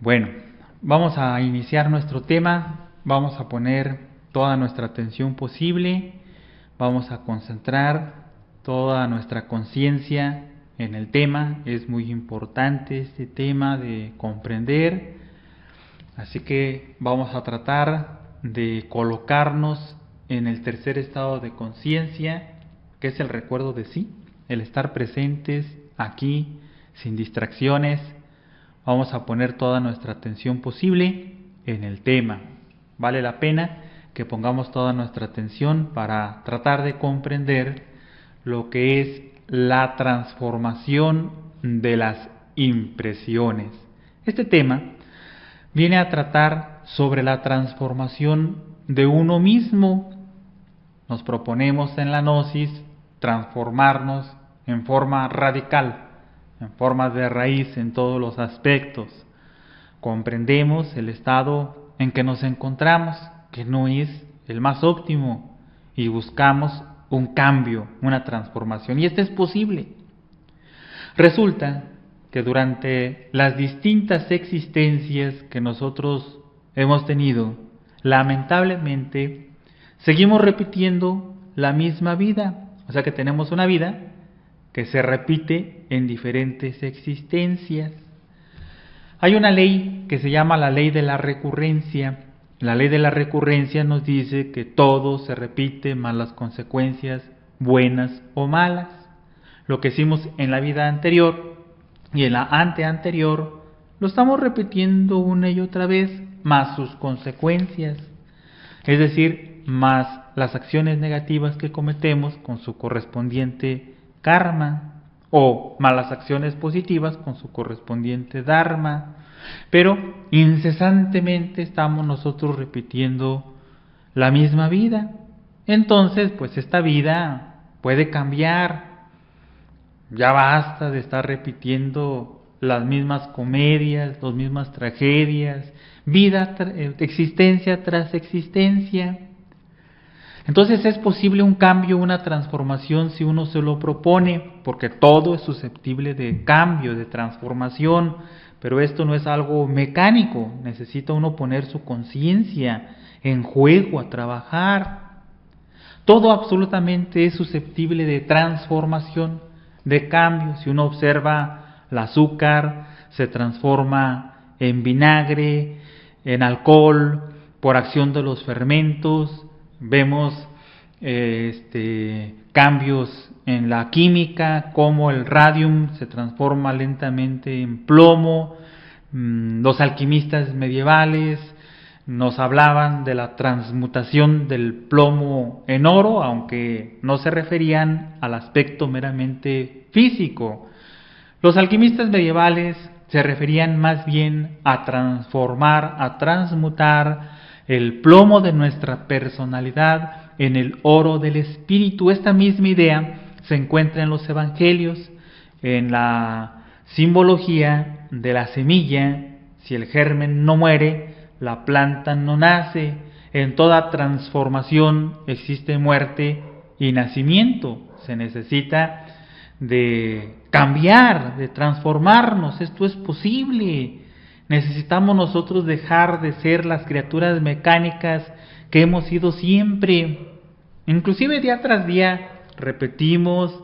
Bueno, vamos a iniciar nuestro tema, vamos a poner toda nuestra atención posible, vamos a concentrar toda nuestra conciencia en el tema. Es muy importante este tema de comprender, así que vamos a tratar de colocarnos en el tercer estado de conciencia, que es el recuerdo de sí, el estar presentes aquí, sin distracciones. Vamos a poner toda nuestra atención posible en el tema. Vale la pena que pongamos toda nuestra atención para tratar de comprender lo que es la transformación de las impresiones. Este tema viene a tratar sobre la transformación de uno mismo. Nos proponemos en la gnosis transformarnos en forma radical, en forma de raíz en todos los aspectos. Comprendemos el estado en que nos encontramos, que no es el más óptimo, y buscamos un cambio, una transformación, y esto es posible. Resulta que durante las distintas existencias que nosotros hemos tenido, lamentablemente, seguimos repitiendo la misma vida. O sea que tenemos una vida que se repite en diferentes existencias. Hay una ley que se llama la ley de la recurrencia. La ley de la recurrencia nos dice que todo se repite, más las consecuencias buenas o malas. Lo que hicimos en la vida anterior y en la anteanterior lo estamos repitiendo una y otra vez, más sus consecuencias, es decir, más las acciones negativas que cometemos con su correspondiente karma, o malas acciones positivas con su correspondiente dharma. Pero incesantemente estamos nosotros repitiendo la misma vida. Entonces, pues esta vida puede cambiar. Ya basta de estar repitiendo las mismas comedias, las mismas tragedias, existencia tras existencia. Entonces es posible un cambio, una transformación si uno se lo propone, porque todo es susceptible de cambio, de transformación, pero esto no es algo mecánico, necesita uno poner su conciencia en juego, a trabajar. Todo absolutamente es susceptible de transformación, de cambio. Si uno observa el azúcar, se transforma en vinagre, en alcohol, por acción de los fermentos. Vemos cambios en la química, como el radium se transforma lentamente en plomo. Los alquimistas medievales nos hablaban de la transmutación del plomo en oro, aunque no se referían al aspecto meramente físico. Los alquimistas medievales se referían más bien a transformar, a transmutar el plomo de nuestra personalidad en el oro del espíritu. Esta misma idea se encuentra en los evangelios, en la simbología de la semilla. Si el germen no muere, la planta no nace. En toda transformación existe muerte y nacimiento. Se necesita de cambiar, de transformarnos. Esto es posible. Necesitamos nosotros dejar de ser las criaturas mecánicas que hemos sido siempre. Inclusive día tras día repetimos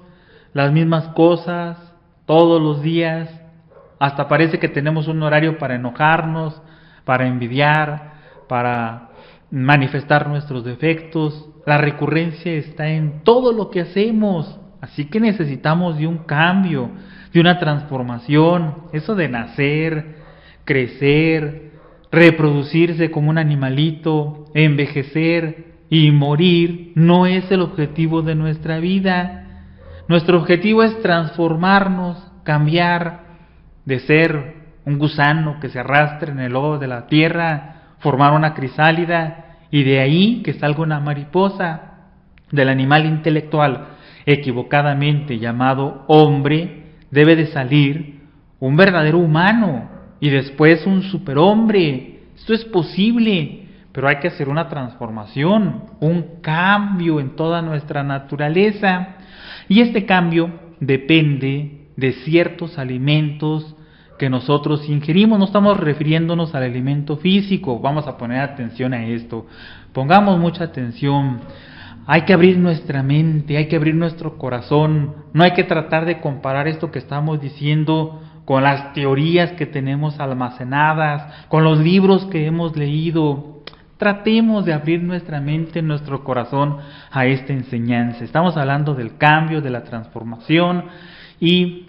las mismas cosas todos los días. Hasta parece que tenemos un horario para enojarnos, para envidiar, para manifestar nuestros defectos. La recurrencia está en todo lo que hacemos. Así que necesitamos de un cambio, de una transformación. Eso de nacer, crecer, reproducirse como un animalito, envejecer y morir no es el objetivo de nuestra vida. Nuestro objetivo es transformarnos, cambiar de ser un gusano que se arrastra en el lodo de la tierra, formar una crisálida y de ahí que salga una mariposa. Del animal intelectual equivocadamente llamado hombre debe de salir un verdadero humano y después un superhombre. Esto es posible, pero hay que hacer una transformación, un cambio en toda nuestra naturaleza. Y este cambio depende de ciertos alimentos que nosotros ingerimos. No estamos refiriéndonos al alimento físico. Vamos a poner atención a esto. Pongamos mucha atención. Hay que abrir nuestra mente, hay que abrir nuestro corazón. No hay que tratar de comparar esto que estamos diciendo con las teorías que tenemos almacenadas, con los libros que hemos leído. Tratemos de abrir nuestra mente, nuestro corazón a esta enseñanza. Estamos hablando del cambio, de la transformación, y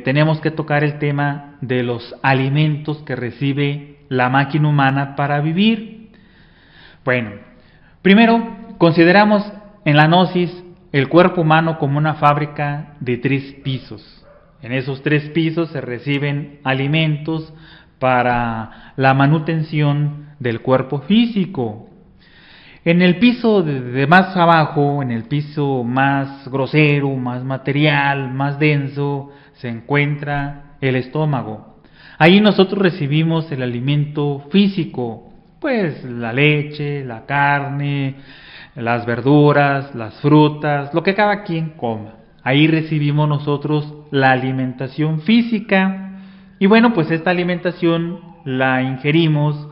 tenemos que tocar el tema de los alimentos que recibe la máquina humana para vivir. Bueno, primero consideramos en la gnosis el cuerpo humano como una fábrica de 3 pisos. En esos 3 pisos se reciben alimentos para la manutención del cuerpo físico. En el piso de más abajo, en el piso más grosero, más material, más denso, se encuentra el estómago. Ahí nosotros recibimos el alimento físico, pues la leche, la carne, las verduras, las frutas, lo que cada quien coma. Ahí recibimos nosotros la alimentación física. Y bueno, pues esta alimentación la ingerimos,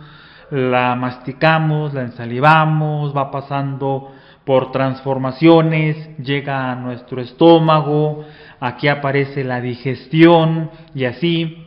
la masticamos, la ensalivamos, va pasando por transformaciones, llega a nuestro estómago, aquí aparece la digestión y así.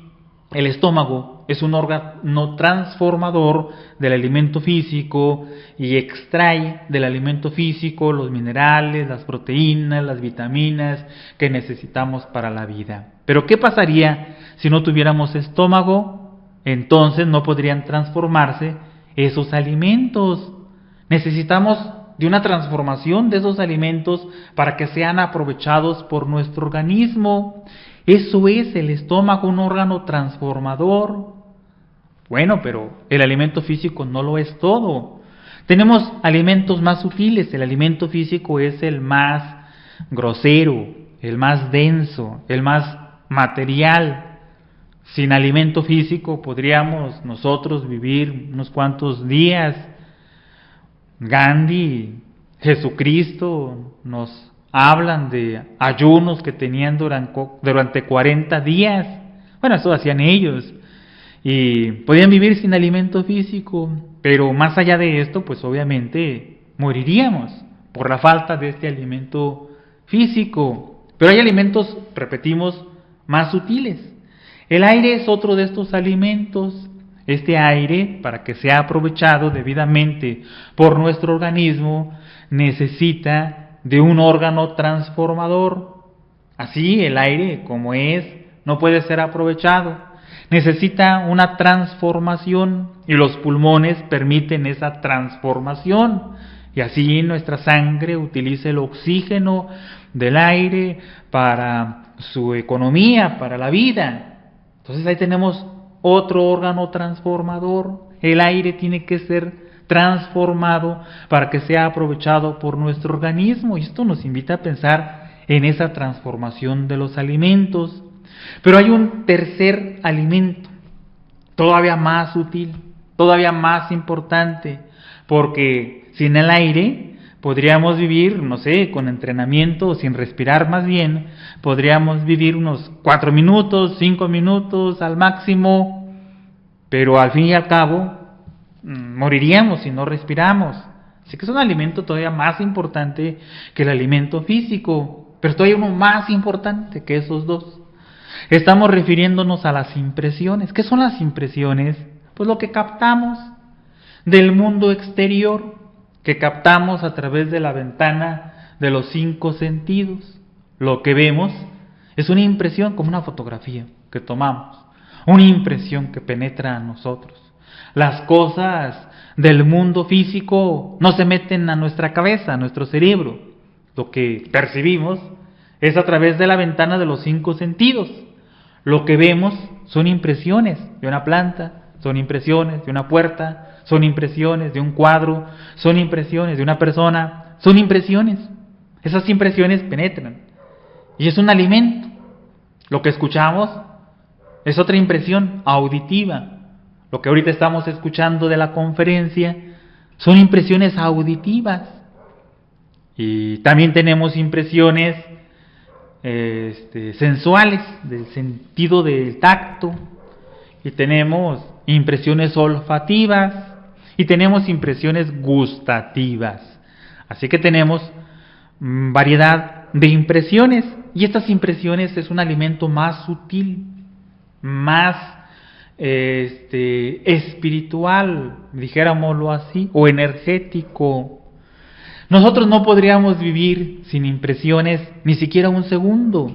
El estómago es un órgano transformador del alimento físico y extrae del alimento físico los minerales, las proteínas, las vitaminas que necesitamos para la vida. Pero ¿qué pasaría si no tuviéramos estómago? Entonces no podrían transformarse esos alimentos. Necesitamos de una transformación de esos alimentos para que sean aprovechados por nuestro organismo. Eso es el estómago, un órgano transformador. Bueno, pero el alimento físico no lo es todo. Tenemos alimentos más sutiles. El alimento físico es el más grosero, el más denso, el más material. Sin alimento físico podríamos nosotros vivir unos cuantos días. Gandhi, Jesucristo nos hablan de ayunos que tenían durante 40 días. Bueno, eso hacían ellos. Y podían vivir sin alimento físico. Pero más allá de esto, pues obviamente moriríamos por la falta de este alimento físico. Pero hay alimentos, repetimos, más sutiles. El aire es otro de estos alimentos. Este aire, para que sea aprovechado debidamente por nuestro organismo, necesita de un órgano transformador. Así, el aire, como es, no puede ser aprovechado. Necesita una transformación y los pulmones permiten esa transformación. Y así nuestra sangre utiliza el oxígeno del aire para su economía, para la vida. Entonces ahí tenemos otro órgano transformador. El aire tiene que ser transformado para que sea aprovechado por nuestro organismo. Y esto nos invita a pensar en esa transformación de los alimentos. Pero hay un tercer alimento, todavía más útil, todavía más importante, porque sin el aire podríamos vivir, no sé, con entrenamiento o sin respirar más bien, podríamos vivir unos 4 minutos, 5 minutos al máximo, pero al fin y al cabo moriríamos si no respiramos. Así que es un alimento todavía más importante que el alimento físico, pero todavía uno más importante que esos dos. Estamos refiriéndonos a las impresiones. ¿Qué son las impresiones? Pues lo que captamos del mundo exterior, que captamos a través de la ventana de los 5 sentidos. Lo que vemos es una impresión, como una fotografía que tomamos, una impresión que penetra a nosotros. Las cosas del mundo físico no se meten a nuestra cabeza, a nuestro cerebro. Lo que percibimos es a través de la ventana de los 5 sentidos. Lo que vemos son impresiones de una planta, son impresiones de una puerta, son impresiones de un cuadro, son impresiones de una persona, son impresiones. Esas impresiones penetran y es un alimento. Lo que escuchamos es otra impresión auditiva. Lo que ahorita estamos escuchando de la conferencia son impresiones auditivas. Y también tenemos impresiones sensuales, del sentido del tacto. y tenemos impresiones olfativas y tenemos impresiones gustativas. Así que tenemos variedad de impresiones, y estas impresiones es un alimento más sutil, más espiritual, dijéramoslo así, o energético. Nosotros no podríamos vivir sin impresiones ni siquiera un segundo.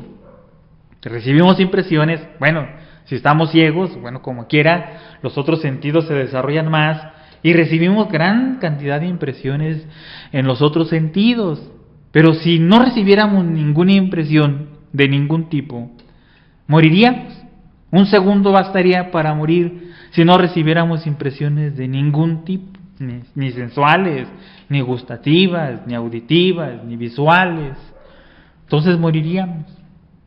Recibimos impresiones, bueno, si estamos ciegos, bueno, como quiera, los otros sentidos se desarrollan más y recibimos gran cantidad de impresiones en los otros sentidos. Pero si no recibiéramos ninguna impresión de ningún tipo, moriríamos. Un segundo bastaría para morir si no recibiéramos impresiones de ningún tipo, ni sensuales, ni gustativas, ni auditivas, ni visuales. Entonces moriríamos.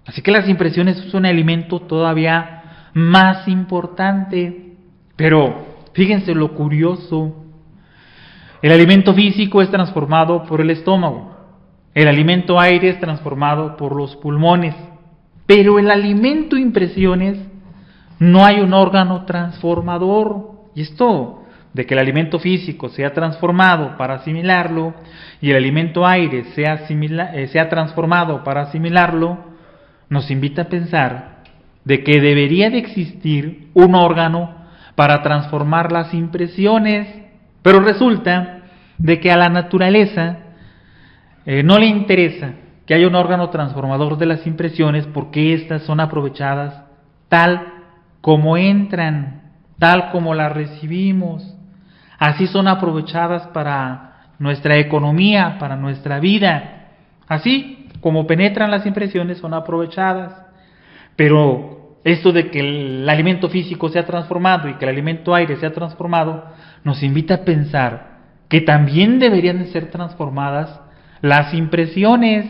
Así que las impresiones son un alimento todavía más importante. Pero fíjense lo curioso. El alimento físico es transformado por el estómago. El alimento aire es transformado por los pulmones. Pero el alimento impresiones no hay un órgano transformador. Y esto de que el alimento físico sea transformado para asimilarlo y el alimento aire sea transformado para asimilarlo, nos invita a pensar de que debería de existir un órgano para transformar las impresiones, pero resulta de que a la naturaleza no le interesa que haya un órgano transformador de las impresiones, porque éstas son aprovechadas tal como entran, tal como las recibimos. Así son aprovechadas para nuestra economía, para nuestra vida. Así como penetran las impresiones, son aprovechadas. Pero esto de que el alimento físico sea transformado y que el alimento aire sea transformado, nos invita a pensar que también deberían de ser transformadas las impresiones.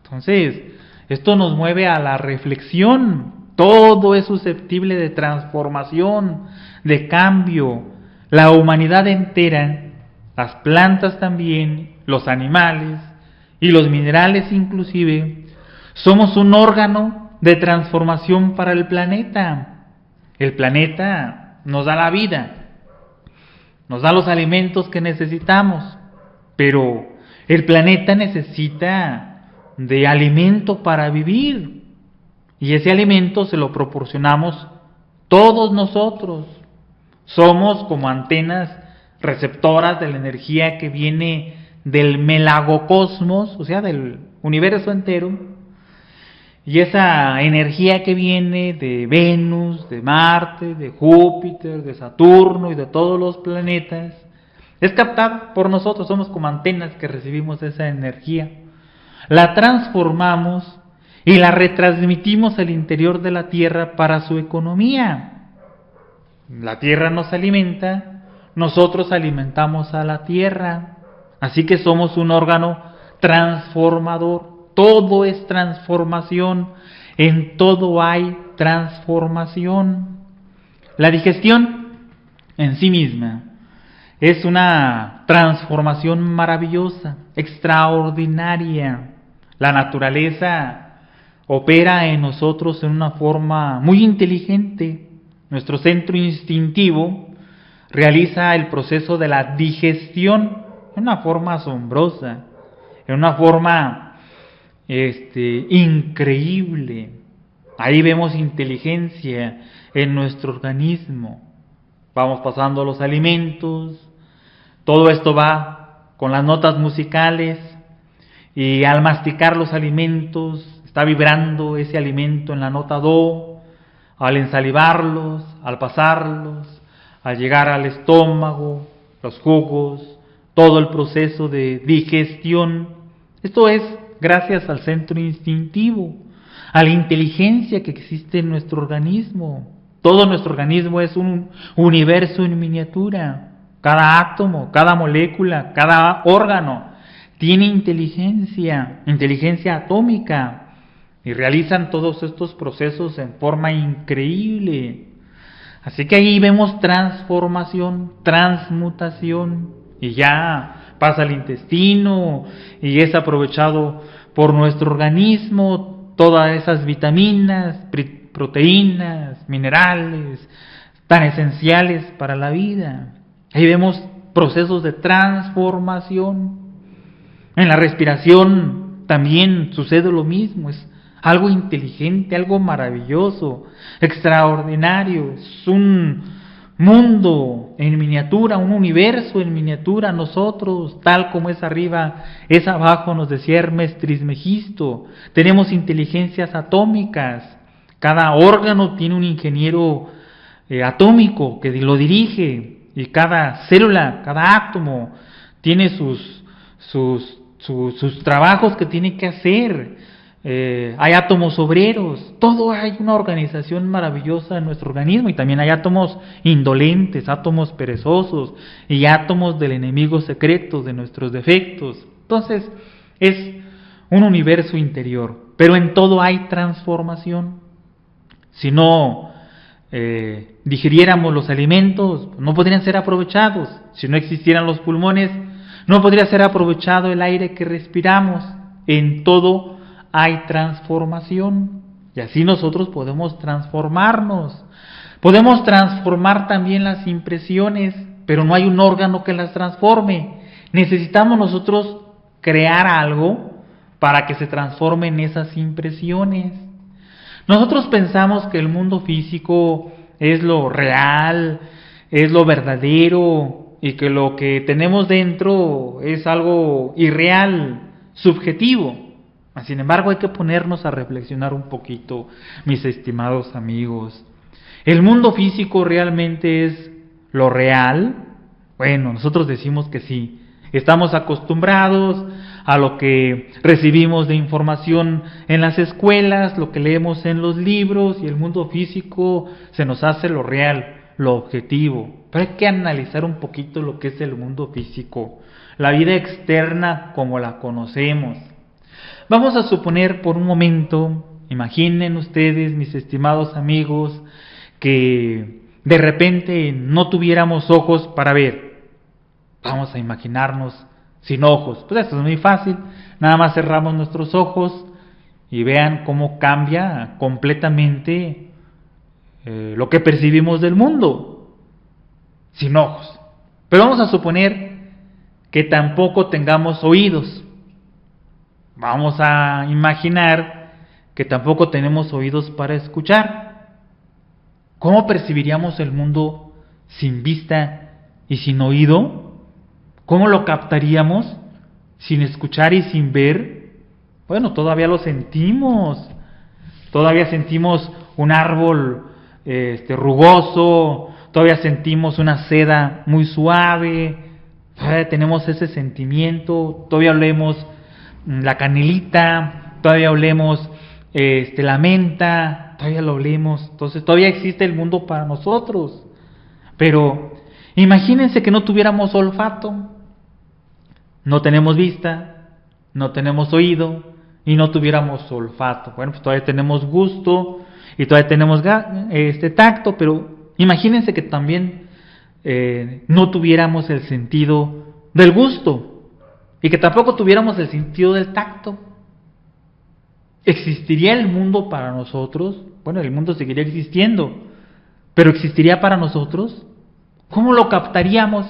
Entonces, esto nos mueve a la reflexión. Todo es susceptible de transformación, de cambio. La humanidad entera, las plantas también, los animales y los minerales inclusive, somos un órgano de transformación para el planeta. El planeta nos da la vida, nos da los alimentos que necesitamos, pero el planeta necesita de alimento para vivir, y ese alimento se lo proporcionamos todos nosotros. Somos como antenas receptoras de la energía que viene del melagocosmos, o sea, del universo entero, y esa energía que viene de Venus, de Marte, de Júpiter, de Saturno y de todos los planetas, es captada por nosotros. Somos como antenas que recibimos esa energía, la transformamos y la retransmitimos al interior de la Tierra para su economía. La Tierra nos alimenta, nosotros alimentamos a la Tierra, así que somos un órgano transformador. Todo es transformación, en todo hay transformación. La digestión en sí misma es una transformación maravillosa, extraordinaria. La naturaleza opera en nosotros en una forma muy inteligente. Nuestro centro instintivo realiza el proceso de la digestión en una forma asombrosa, en una forma increíble. Ahí vemos inteligencia en nuestro organismo. Vamos pasando los alimentos, todo esto va con las notas musicales, y al masticar los alimentos está vibrando ese alimento en la nota do. Al ensalivarlos, al pasarlos, al llegar al estómago, los jugos, todo el proceso de digestión. Esto es gracias al centro instintivo, a la inteligencia que existe en nuestro organismo. Todo nuestro organismo es un universo en miniatura. Cada átomo, cada molécula, cada órgano tiene inteligencia atómica. Y realizan todos estos procesos en forma increíble. Así que ahí vemos transformación, transmutación, y ya pasa al intestino y es aprovechado por nuestro organismo, todas esas vitaminas, proteínas, minerales, tan esenciales para la vida. Ahí vemos procesos de transformación. En la respiración también sucede lo mismo, es algo inteligente, algo maravilloso, extraordinario, es un mundo en miniatura, un universo en miniatura. Nosotros, tal como es arriba, es abajo, nos decía Hermes Trismegisto. Tenemos inteligencias atómicas, cada órgano tiene un ingeniero atómico que lo dirige, y cada célula, cada átomo tiene sus trabajos que tiene que hacer. Hay átomos obreros, todo hay una organización maravillosa en nuestro organismo, y también hay átomos indolentes, átomos perezosos y átomos del enemigo secreto, de nuestros defectos. Entonces es un universo interior, pero en todo hay transformación. Si no digiriéramos los alimentos, no podrían ser aprovechados. Si no existieran los pulmones, no podría ser aprovechado el aire que respiramos. En todo hay transformación, y así nosotros podemos transformarnos. Podemos transformar también las impresiones, pero no hay un órgano que las transforme. Necesitamos nosotros crear algo para que se transformen esas impresiones. Nosotros pensamos que el mundo físico es lo real, es lo verdadero, y que lo que tenemos dentro es algo irreal, subjetivo. Sin embargo, hay que ponernos a reflexionar un poquito, mis estimados amigos. ¿El mundo físico realmente es lo real? Bueno, nosotros decimos que sí. Estamos acostumbrados a lo que recibimos de información en las escuelas, lo que leemos en los libros, y el mundo físico se nos hace lo real, lo objetivo. Pero hay que analizar un poquito lo que es el mundo físico, la vida externa como la conocemos. Vamos a suponer por un momento, imaginen ustedes, mis estimados amigos, que de repente no tuviéramos ojos para ver. Vamos a imaginarnos sin ojos. Pues esto es muy fácil, nada más cerramos nuestros ojos y vean cómo cambia completamente lo que percibimos del mundo, sin ojos. Pero vamos a suponer que tampoco tengamos oídos. Vamos a imaginar que tampoco tenemos oídos para escuchar. ¿Cómo percibiríamos el mundo sin vista y sin oído? ¿Cómo lo captaríamos sin escuchar y sin ver? Bueno, todavía lo sentimos. Todavía sentimos un árbol rugoso, todavía sentimos una seda muy suave, todavía tenemos ese sentimiento, todavía olemos la canelita, todavía olemos la menta, todavía lo olemos. Entonces todavía existe el mundo para nosotros. Pero imagínense que no tuviéramos olfato, no tenemos vista, no tenemos oído y no tuviéramos olfato. Bueno, pues todavía tenemos gusto y todavía tenemos tacto, pero imagínense que también no tuviéramos el sentido del gusto. Y que tampoco tuviéramos el sentido del tacto. ¿Existiría el mundo para nosotros? Bueno, el mundo seguiría existiendo, pero ¿existiría para nosotros? ¿Cómo lo captaríamos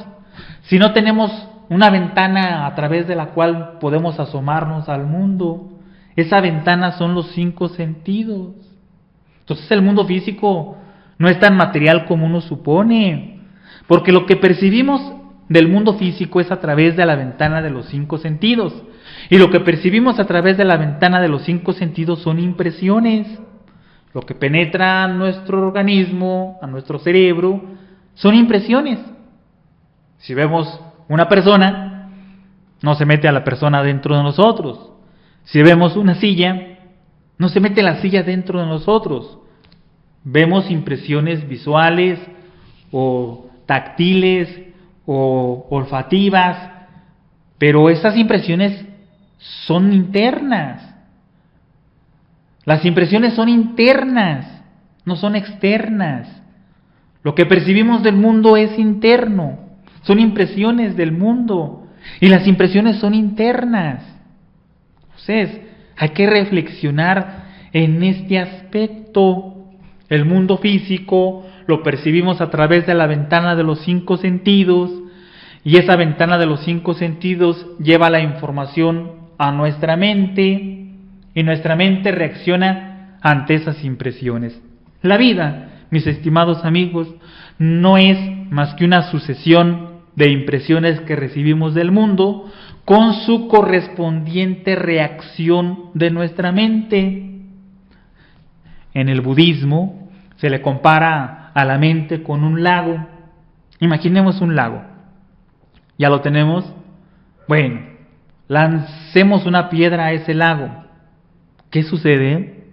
si no tenemos una ventana a través de la cual podemos asomarnos al mundo? Esa ventana son los 5 sentidos. Entonces el mundo físico no es tan material como uno supone, porque lo que percibimos del mundo físico es a través de la ventana de los 5 sentidos. Y lo que percibimos a través de la ventana de los 5 sentidos son impresiones. Lo que penetra a nuestro organismo, a nuestro cerebro, son impresiones. Si vemos una persona, no se mete a la persona dentro de nosotros. Si vemos una silla, no se mete la silla dentro de nosotros. Vemos impresiones visuales o táctiles o olfativas, pero esas impresiones son internas. Las impresiones son internas, no son externas. Lo que percibimos del mundo es interno, son impresiones del mundo, y las impresiones son internas. Entonces, hay que reflexionar en este aspecto. El mundo físico lo percibimos a través de la ventana de los 5 sentidos, y esa ventana de los 5 sentidos lleva la información a nuestra mente, y nuestra mente reacciona ante esas impresiones. La vida, mis estimados amigos, no es más que una sucesión de impresiones que recibimos del mundo con su correspondiente reacción de nuestra mente. En el budismo se le compara a la mente con un lago. Imaginemos un lago. ¿Ya lo tenemos? Bueno, lancemos una piedra a ese lago. ¿Qué sucede?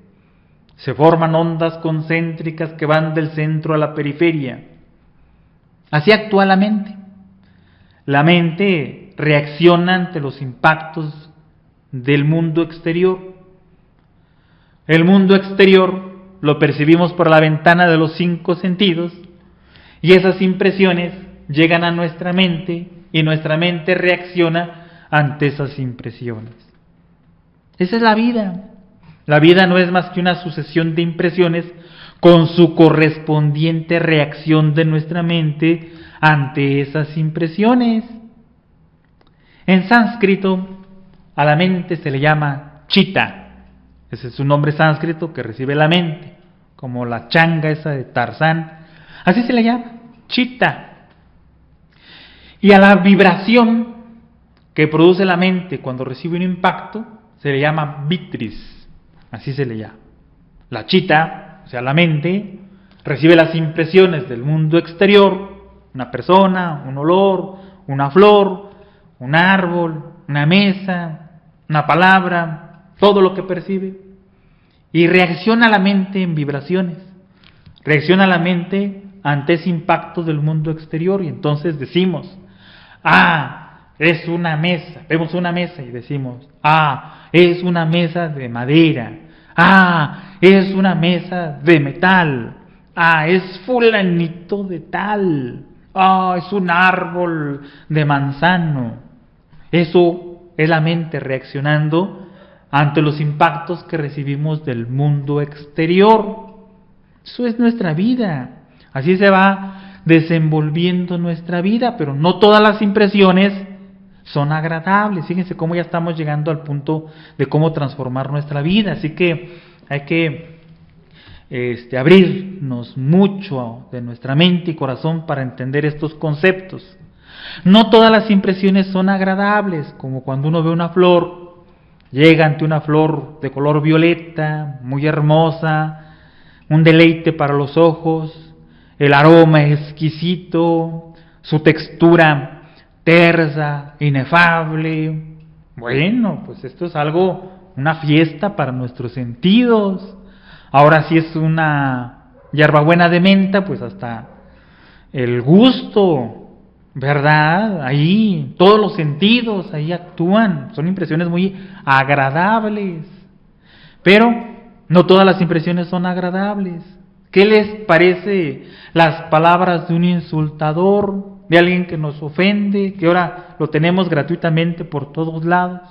Se forman ondas concéntricas que van del centro a la periferia. Así actúa la mente. La mente reacciona ante los impactos del mundo exterior. El mundo exterior lo percibimos por la ventana de los 5 sentidos, y esas impresiones llegan a nuestra mente y nuestra mente reacciona ante esas impresiones. Esa es la vida. La vida no es más que una sucesión de impresiones con su correspondiente reacción de nuestra mente ante esas impresiones. En sánscrito, a la mente se le llama chitta. Ese es su nombre sánscrito que recibe la mente, como la changa esa de Tarzán. Así se le llama, chitta. Y a la vibración que produce la mente cuando recibe un impacto, se le llama vitris. Así se le llama. La chitta, o sea, la mente, recibe las impresiones del mundo exterior, una persona, un olor, una flor, un árbol, una mesa, una palabra, todo lo que percibe. Y reacciona la mente en vibraciones. Reacciona la mente ante ese impacto del mundo exterior, y entonces decimos, es una mesa. Vemos una mesa y decimos, es una mesa de madera. Es una mesa de metal. Es fulanito de tal. Es un árbol de manzano. Eso es la mente reaccionando ante los impactos que recibimos del mundo exterior. Eso es nuestra vida. Así se va desenvolviendo nuestra vida, pero no todas las impresiones son agradables. Fíjense cómo ya estamos llegando al punto de cómo transformar nuestra vida. Así que hay que abrirnos mucho de nuestra mente y corazón para entender estos conceptos. No todas las impresiones son agradables, como cuando uno ve una flor. Llega ante una flor de color violeta, muy hermosa, un deleite para los ojos, el aroma es exquisito, su textura tersa, inefable. Bueno, pues esto es una fiesta para nuestros sentidos. Ahora si es una hierbabuena de menta, pues hasta el gusto, ¿verdad? Ahí todos los sentidos ahí actúan, son impresiones muy agradables. Pero no todas las impresiones son agradables. ¿Qué les parece las palabras de un insultador, de alguien que nos ofende, que ahora lo tenemos gratuitamente por todos lados?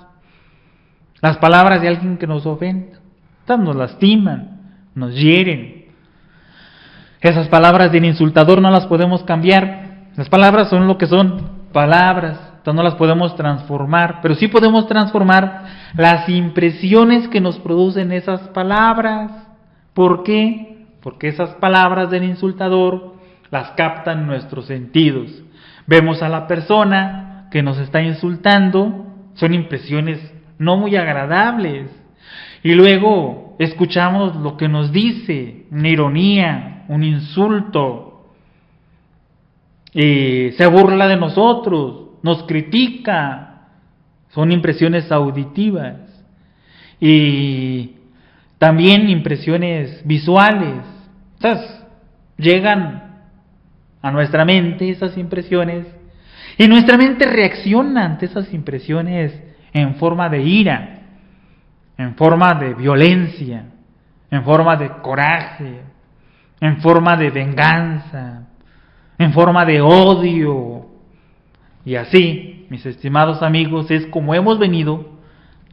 Las palabras de alguien que nos ofende, nos lastiman, nos hieren. Esas palabras del insultador no las podemos cambiar. Las palabras son lo que son, palabras, entonces no las podemos transformar, pero sí podemos transformar las impresiones que nos producen esas palabras. ¿Por qué? Porque esas palabras del insultador las captan nuestros sentidos. Vemos a la persona que nos está insultando, son impresiones no muy agradables, y luego escuchamos lo que nos dice, una ironía, un insulto. Se burla de nosotros, nos critica, son impresiones auditivas. Y también impresiones visuales. Entonces, llegan a nuestra mente esas impresiones, y nuestra mente reacciona ante esas impresiones en forma de ira, en forma de violencia, en forma de coraje, en forma de venganza, en forma de odio. Y así, mis estimados amigos, es como hemos venido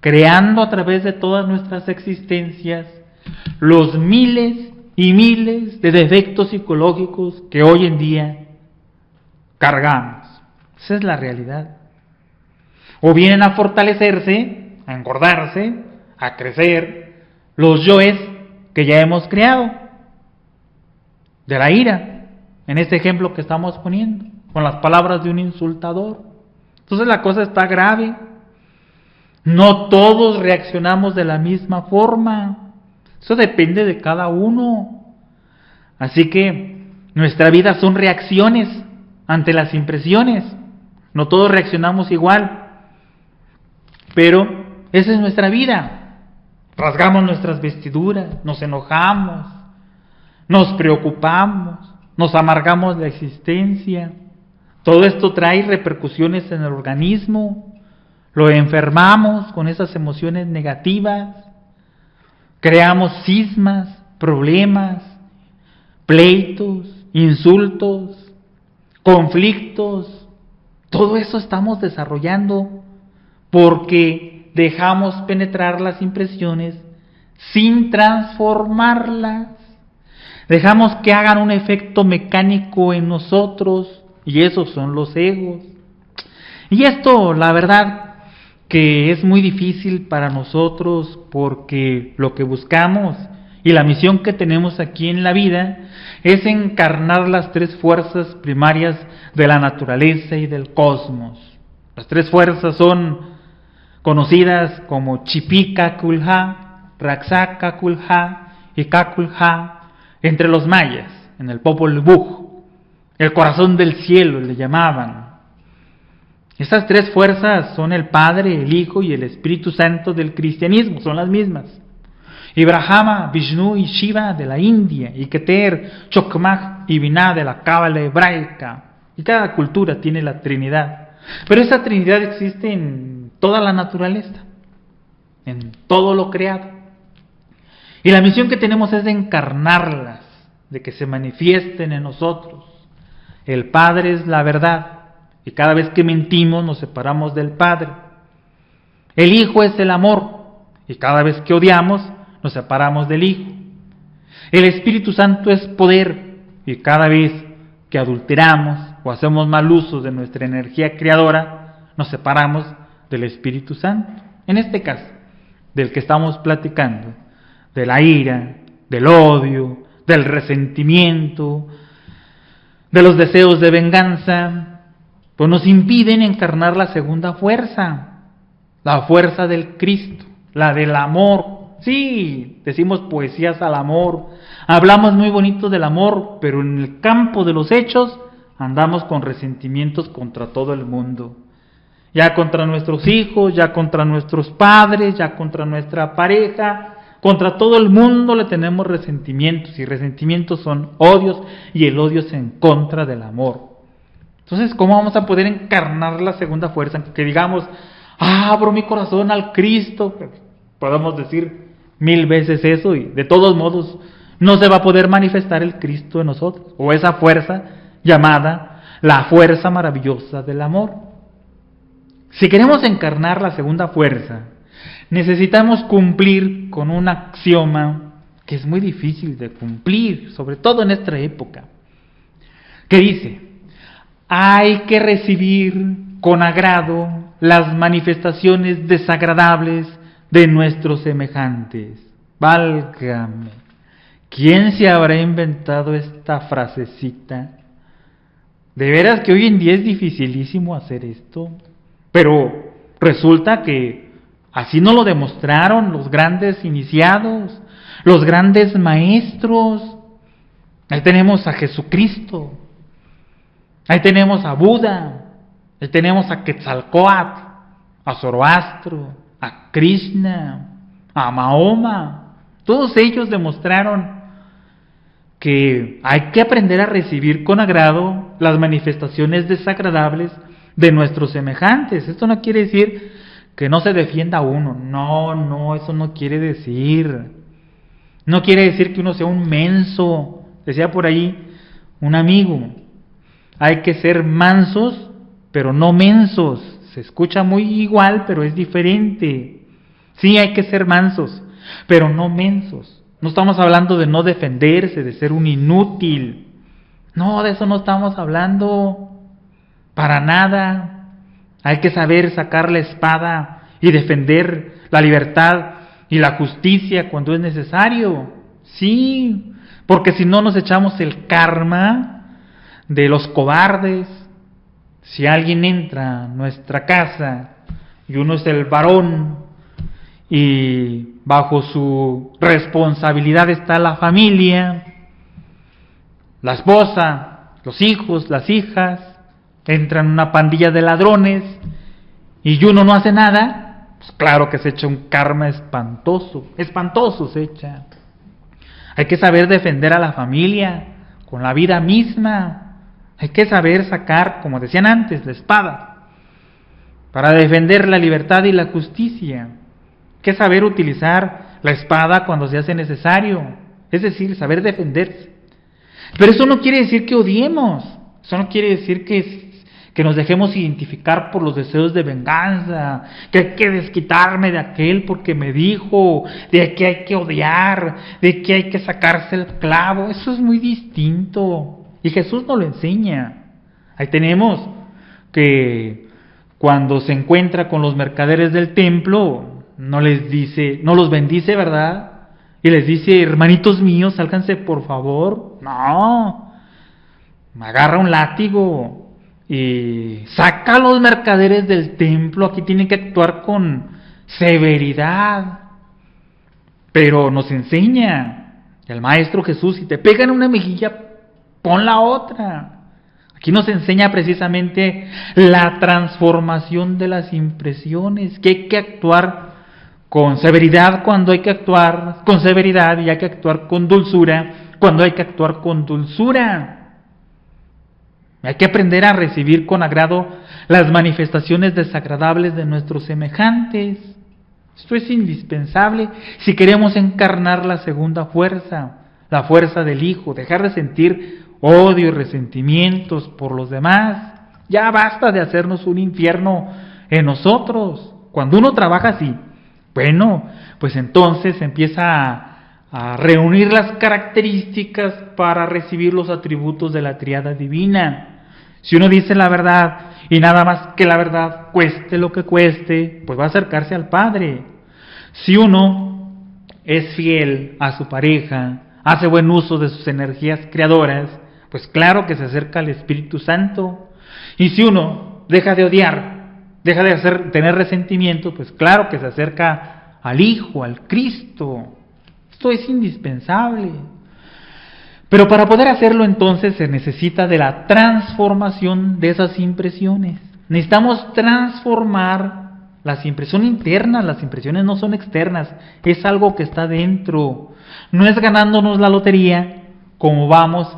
creando a través de todas nuestras existencias los miles y miles de defectos psicológicos que hoy en día cargamos. Esa es la realidad. O vienen a fortalecerse, a engordarse, a crecer los yoes que ya hemos creado. De la ira, en este ejemplo que estamos poniendo, con las palabras de un insultador. Entonces la cosa está grave. No todos reaccionamos de la misma forma. Eso depende de cada uno. Así que nuestra vida son reacciones ante las impresiones. No todos reaccionamos igual. Pero esa es nuestra vida. Rasgamos nuestras vestiduras, nos enojamos, nos preocupamos, nos amargamos la existencia. Todo esto trae repercusiones en el organismo. Lo enfermamos con esas emociones negativas. Creamos cismas, problemas, pleitos, insultos, conflictos. Todo eso estamos desarrollando porque dejamos penetrar las impresiones sin transformarlas. Dejamos que hagan un efecto mecánico en nosotros, y esos son los egos. Y esto, la verdad, que es muy difícil para nosotros, porque lo que buscamos y la misión que tenemos aquí en la vida es encarnar las tres fuerzas primarias de la naturaleza y del cosmos. Las tres fuerzas son conocidas como Chipicaculha, Raxacaculha y Caculha entre los mayas, en el Popol Vuh. El corazón del cielo le llamaban. Estas tres fuerzas son el Padre, el Hijo y el Espíritu Santo del cristianismo, son las mismas. Y Brahma, Vishnu y Shiva de la India, y Keter, Chokmah y Binah de la Cábala hebraica. Y cada cultura tiene la Trinidad. Pero esa Trinidad existe en toda la naturaleza, en todo lo creado. Y la misión que tenemos es de encarnarlas, de que se manifiesten en nosotros. El Padre es la verdad, y cada vez que mentimos nos separamos del Padre. El Hijo es el amor, y cada vez que odiamos nos separamos del Hijo. El Espíritu Santo es poder, y cada vez que adulteramos o hacemos mal uso de nuestra energía creadora, nos separamos del Espíritu Santo. En este caso, del que estamos platicando, de la ira, del odio, del resentimiento, de los deseos de venganza, pues nos impiden encarnar la segunda fuerza, la fuerza del Cristo, la del amor. Sí, decimos poesías al amor, hablamos muy bonito del amor, pero en el campo de los hechos andamos con resentimientos contra todo el mundo. Ya contra nuestros hijos, ya contra nuestros padres, ya contra nuestra pareja, contra todo el mundo le tenemos resentimientos, y resentimientos son odios, y el odio es en contra del amor. Entonces, ¿cómo vamos a poder encarnar la segunda fuerza? Que digamos, abro mi corazón al Cristo. Podemos decir 1000 veces eso, y de todos modos no se va a poder manifestar el Cristo en nosotros, o esa fuerza llamada la fuerza maravillosa del amor. Si queremos encarnar la segunda fuerza, necesitamos cumplir con un axioma que es muy difícil de cumplir, sobre todo en esta época, que dice: hay que recibir con agrado las manifestaciones desagradables de nuestros semejantes. Válgame, ¿quién se habrá inventado esta frasecita? De veras que hoy en día es dificilísimo hacer esto, pero resulta que así nos lo demostraron los grandes iniciados, los grandes maestros. Ahí tenemos a Jesucristo, ahí tenemos a Buda, ahí tenemos a Quetzalcóatl, a Zoroastro, a Krishna, a Mahoma. Todos ellos demostraron que hay que aprender a recibir con agrado las manifestaciones desagradables de nuestros semejantes. Esto no quiere decir que no se defienda uno. No, eso no quiere decir. No quiere decir que uno sea un menso. Decía por ahí un amigo, hay que ser mansos, pero no mensos. Se escucha muy igual, pero es diferente. Sí, hay que ser mansos, pero no mensos. No estamos hablando de no defenderse, de ser un inútil. No, de eso no estamos hablando. Para nada. Hay que saber sacar la espada y defender la libertad y la justicia cuando es necesario. Sí, porque si no nos echamos el karma de los cobardes. Si alguien entra a nuestra casa y uno es el varón y bajo su responsabilidad está la familia, la esposa, los hijos, las hijas, entran una pandilla de ladrones y uno no hace nada, pues claro que se echa un karma espantoso se echa. Hay que saber defender a la familia con la vida misma. Hay que saber sacar, como decían antes, la espada para defender la libertad y la justicia. Hay que saber utilizar la espada cuando se hace necesario, es decir, saber defenderse. Pero eso no quiere decir que odiemos, eso no quiere decir que nos dejemos identificar por los deseos de venganza, que hay que desquitarme de aquel porque me dijo, de que hay que odiar, de que hay que sacarse el clavo. Eso es muy distinto. Y Jesús nos lo enseña. Ahí tenemos que cuando se encuentra con los mercaderes del templo, no los bendice, ¿verdad? Y les dice, hermanitos míos, sálganse por favor. No, agarra un látigo y saca a los mercaderes del templo. Aquí tienen que actuar con severidad. Pero nos enseña el Maestro Jesús, si te pegan una mejilla, pon la otra. Aquí nos enseña precisamente la transformación de las impresiones, que hay que actuar con severidad cuando hay que actuar con severidad y hay que actuar con dulzura cuando hay que actuar con dulzura. Hay que aprender a recibir con agrado las manifestaciones desagradables de nuestros semejantes. Esto es indispensable si queremos encarnar la segunda fuerza, la fuerza del Hijo, dejar de sentir odio y resentimientos por los demás. Ya basta de hacernos un infierno en nosotros. Cuando uno trabaja así, bueno, pues entonces empieza a reunir las características para recibir los atributos de la triada divina. Si uno dice la verdad y nada más que la verdad, cueste lo que cueste, pues va a acercarse al Padre. Si uno es fiel a su pareja, hace buen uso de sus energías creadoras, pues claro que se acerca al Espíritu Santo. Y si uno deja de odiar, deja de tener resentimiento, pues claro que se acerca al Hijo, al Cristo. Esto es indispensable. Pero para poder hacerlo entonces se necesita de la transformación de esas impresiones. Necesitamos transformar las impresiones internas, las impresiones no son externas, es algo que está dentro. No es ganándonos la lotería como vamos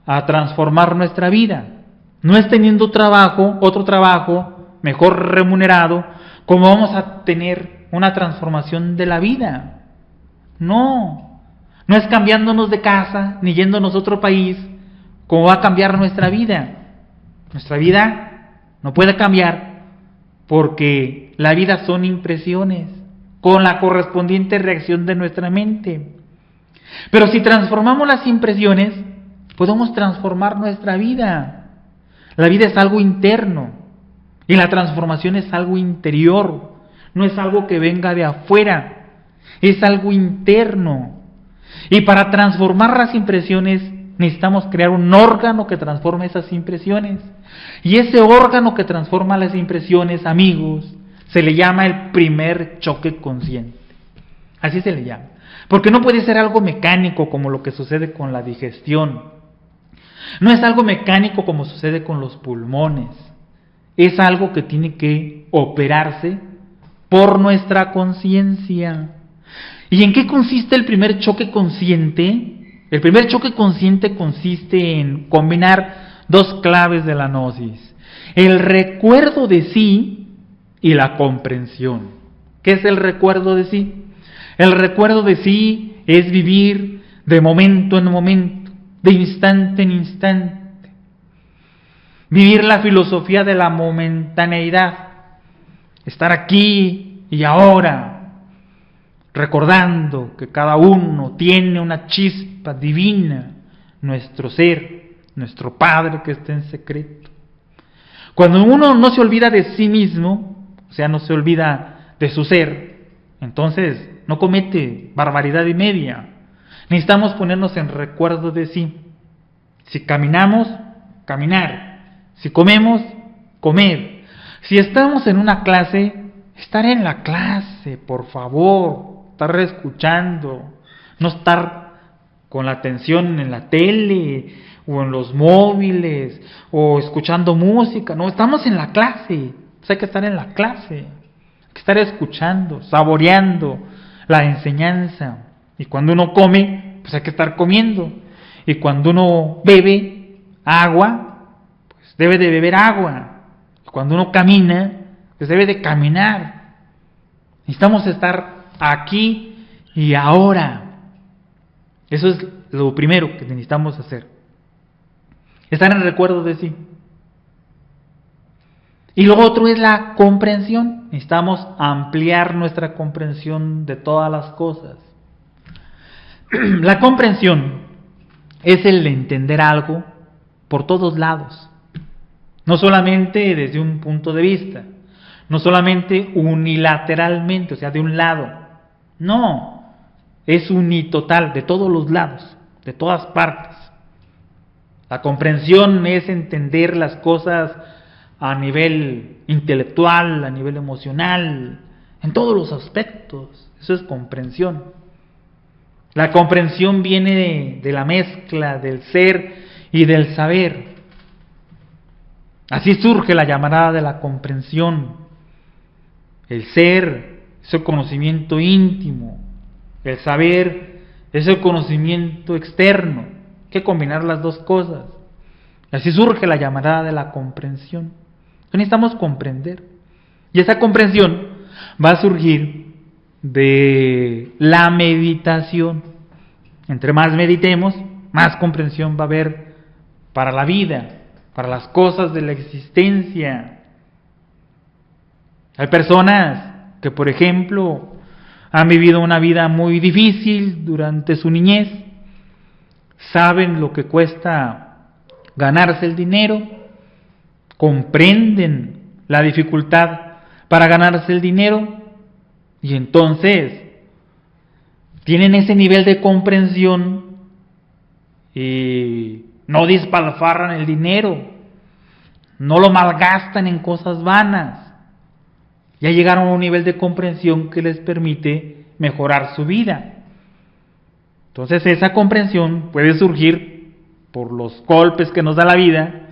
a transformar nuestra vida. No es teniendo otro trabajo mejor remunerado, como vamos a tener una transformación de la vida. No es cambiándonos de casa, ni yéndonos a otro país, como va a cambiar nuestra vida. Nuestra vida no puede cambiar porque la vida son impresiones, con la correspondiente reacción de nuestra mente. Pero si transformamos las impresiones, podemos transformar nuestra vida. La vida es algo interno y la transformación es algo interior, no es algo que venga de afuera, es algo interno. Y para transformar las impresiones necesitamos crear un órgano que transforme esas impresiones. Y ese órgano que transforma las impresiones, amigos, se le llama el primer choque consciente. Así se le llama. Porque no puede ser algo mecánico como lo que sucede con la digestión. No es algo mecánico como sucede con los pulmones. Es algo que tiene que operarse por nuestra conciencia. ¿Y en qué consiste el primer choque consciente? El primer choque consciente consiste en combinar dos claves de la gnosis: el recuerdo de sí y la comprensión. ¿Qué es el recuerdo de sí? El recuerdo de sí es vivir de momento en momento, de instante en instante. Vivir la filosofía de la momentaneidad, estar aquí y ahora. recordando que cada uno tiene una chispa divina, nuestro ser, nuestro Padre que está en secreto. Cuando uno no se olvida de sí mismo, o sea, no se olvida de su ser, entonces no comete barbaridad y media. Necesitamos ponernos en recuerdo de sí. Si caminamos, caminar. Si comemos, comer. Si estamos en una clase, estar en la clase, por favor, estar escuchando, no estar con la atención en la tele o en los móviles o escuchando música. No, estamos en la clase, entonces hay que estar en la clase, hay que estar escuchando, saboreando la enseñanza. Y cuando uno come, pues hay que estar comiendo. Y cuando uno bebe agua, pues debe de beber agua. Y cuando uno camina, pues debe de caminar. Necesitamos estar aquí y ahora. Eso es lo primero que necesitamos hacer. Estar en recuerdo de sí. Y lo otro es la comprensión. Necesitamos ampliar nuestra comprensión de todas las cosas. La comprensión es el entender algo por todos lados. No solamente desde un punto de vista. No solamente unilateralmente, o sea, de un lado. No. Es unitotal, de todos los lados, de todas partes. La comprensión es entender las cosas a nivel intelectual, a nivel emocional, en todos los aspectos. Eso es comprensión. La comprensión viene de la mezcla del ser y del saber. Así surge la llamarada de la comprensión. El ser es el conocimiento íntimo. El saber es el conocimiento externo. Hay que combinar las dos cosas. Así surge la llamarada de la comprensión. Necesitamos comprender. Y esa comprensión va a surgir de la meditación. Entre más meditemos, más comprensión va a haber para la vida, para las cosas de la existencia. Hay personas que, por ejemplo, han vivido una vida muy difícil durante su niñez, saben lo que cuesta ganarse el dinero, comprenden la dificultad para ganarse el dinero y entonces tienen ese nivel de comprensión y no despilfarran el dinero, no lo malgastan en cosas vanas. Ya llegaron a un nivel de comprensión que les permite mejorar su vida. Entonces esa comprensión puede surgir por los golpes que nos da la vida,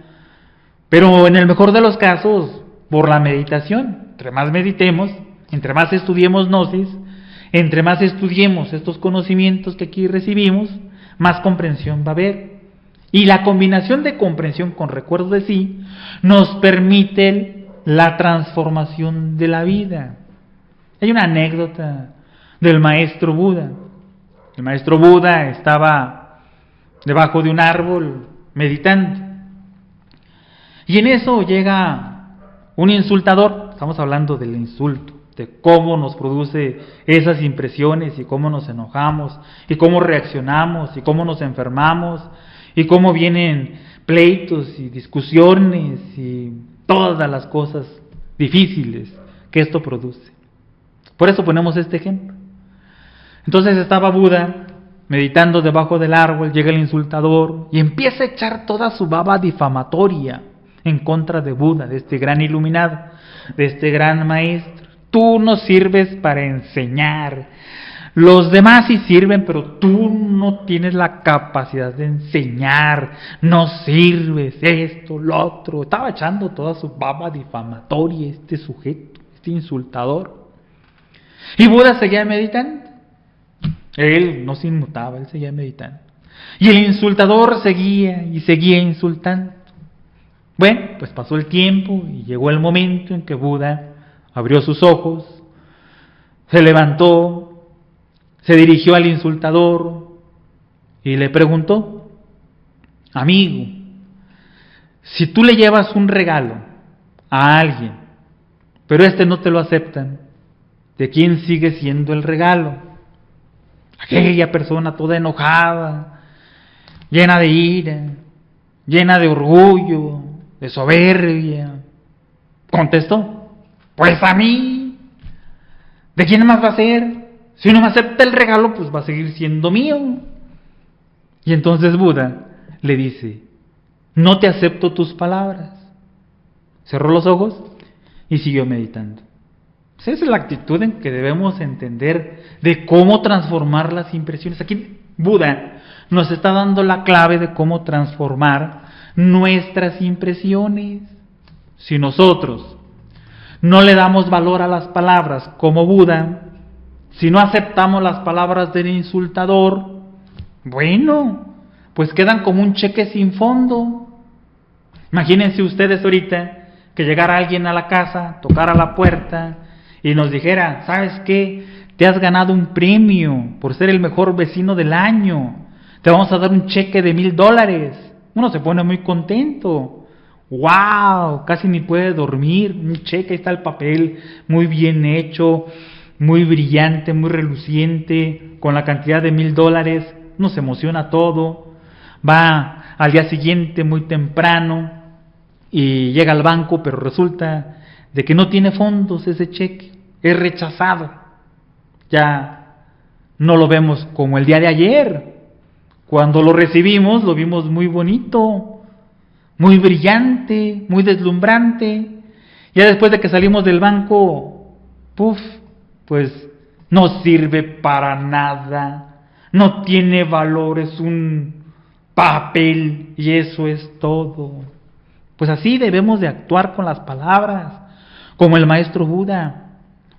pero en el mejor de los casos, por la meditación. Entre más meditemos, entre más estudiemos gnosis, entre más estudiemos estos conocimientos que aquí recibimos, más comprensión va a haber. Y la combinación de comprensión con recuerdo de sí nos permite la transformación de la vida. Hay una anécdota del maestro Buda. El maestro Buda estaba debajo de un árbol meditando. Y en eso llega un insultador. Estamos hablando del insulto, de cómo nos produce esas impresiones y cómo nos enojamos y cómo reaccionamos y cómo nos enfermamos y cómo vienen pleitos y discusiones y todas las cosas difíciles que esto produce. Por eso ponemos este ejemplo. Entonces estaba Buda meditando debajo del árbol, llega el insultador y empieza a echar toda su baba difamatoria en contra de Buda, de este gran iluminado, de este gran maestro. Tú no sirves para enseñar. Los demás sí sirven, pero tú no tienes la capacidad de enseñar, no sirves, esto, lo otro. Estaba echando toda su baba difamatoria este sujeto, este insultador. Y Buda seguía meditando. Él no se inmutaba, él seguía meditando. Y el insultador seguía y seguía insultando. Bueno, pues pasó el tiempo y llegó el momento en que Buda abrió sus ojos, se levantó, se dirigió al insultador y le preguntó: amigo, si tú le llevas un regalo a alguien, pero no te lo aceptan, ¿de quién sigue siendo el regalo? Aquella persona toda enojada, llena de ira, llena de orgullo, de soberbia, contestó: pues a mí. ¿De quién más va a ser? Si no me acepta el regalo, pues va a seguir siendo mío. Y entonces Buda le dice: no te acepto tus palabras. Cerró los ojos y siguió meditando. Pues esa es la actitud en que debemos entender de cómo transformar las impresiones. Aquí Buda nos está dando la clave de cómo transformar nuestras impresiones. Si nosotros no le damos valor a las palabras como Buda, si no aceptamos las palabras del insultador, bueno, pues quedan como un cheque sin fondo. Imagínense ustedes ahorita que llegara alguien a la casa, tocara la puerta y nos dijera: ¿sabes qué? Te has ganado un premio por ser el mejor vecino del año. Te vamos a dar un cheque de $1,000. Uno se pone muy contento. ¡Wow! Casi ni puede dormir. Un cheque, ahí está el papel, muy bien hecho, muy brillante, muy reluciente, con la cantidad de $1,000. Uno se emociona todo. Va al día siguiente muy temprano y llega al banco, pero resulta de que no tiene fondos ese cheque. Es rechazado. Ya no lo vemos como el día de ayer. Cuando lo recibimos, lo vimos muy bonito, muy brillante, muy deslumbrante. Ya después de que salimos del banco, pues no sirve para nada, no tiene valor, es un papel y eso es todo. Pues así debemos de actuar con las palabras, como el maestro Buda.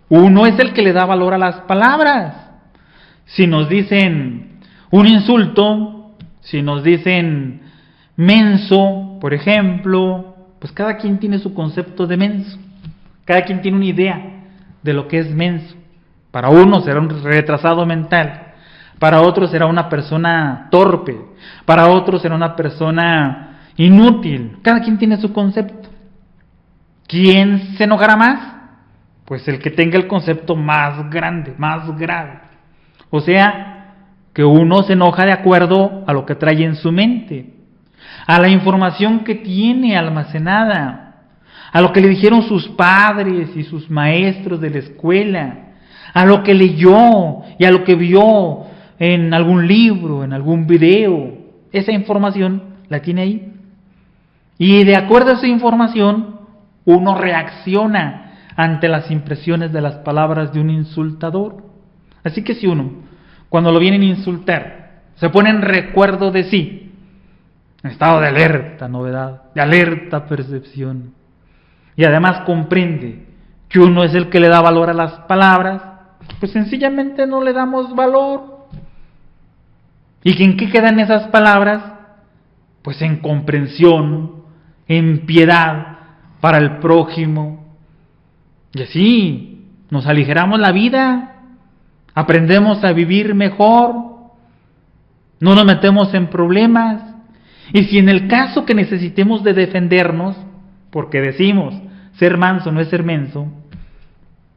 Uno es el que le da valor a las palabras. Si nos dicen un insulto, si nos dicen menso, por ejemplo, pues cada quien tiene su concepto de menso. Cada quien tiene una idea de lo que es menso. Para uno será un retrasado mental, para otro será una persona torpe, para otro será una persona inútil. Cada quien tiene su concepto. ¿Quién se enojará más? Pues el que tenga el concepto más grande, más grave. O sea, que uno se enoja de acuerdo a lo que trae en su mente, a la información que tiene almacenada, a lo que le dijeron sus padres y sus maestros de la escuela, a lo que leyó y a lo que vio en algún libro, en algún video. Esa información la tiene ahí. Y de acuerdo a esa información, uno reacciona ante las impresiones de las palabras de un insultador. Así que si uno, cuando lo vienen a insultar, se pone en recuerdo de sí, en estado de alerta novedad, de alerta percepción, y además comprende que uno es el que le da valor a las palabras, pues sencillamente no le damos valor. ¿Y en qué quedan esas palabras? Pues en comprensión, en piedad para el prójimo. Y así nos aligeramos la vida, aprendemos a vivir mejor, no nos metemos en problemas. Y si en el caso que necesitemos de defendernos, porque decimos ser manso no es ser menso,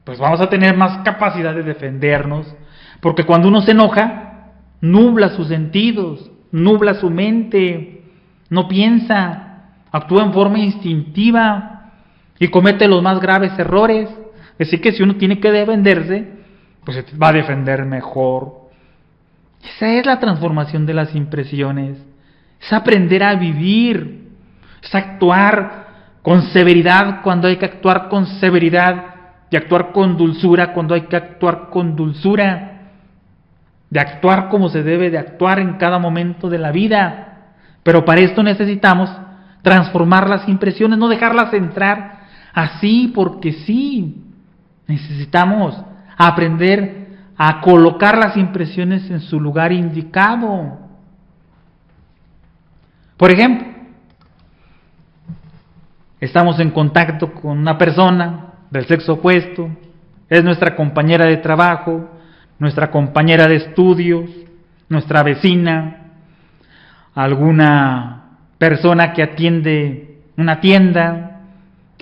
pues vamos a tener más capacidad de defendernos, porque cuando uno se enoja, nubla sus sentidos, nubla su mente, no piensa, actúa en forma instintiva y comete los más graves errores. Así que si uno tiene que defenderse, pues va a defender mejor. Esa es la transformación de las impresiones. Es aprender a vivir, es actuar con severidad cuando hay que actuar con severidad, y actuar con dulzura cuando hay que actuar con dulzura, de actuar como se debe de actuar en cada momento de la vida. Pero para esto necesitamos transformar las impresiones, no dejarlas entrar así porque sí. Necesitamos aprender a colocar las impresiones en su lugar indicado. Por ejemplo, estamos en contacto con una persona del sexo opuesto, es nuestra compañera de trabajo, nuestra compañera de estudios, nuestra vecina, alguna persona que atiende una tienda.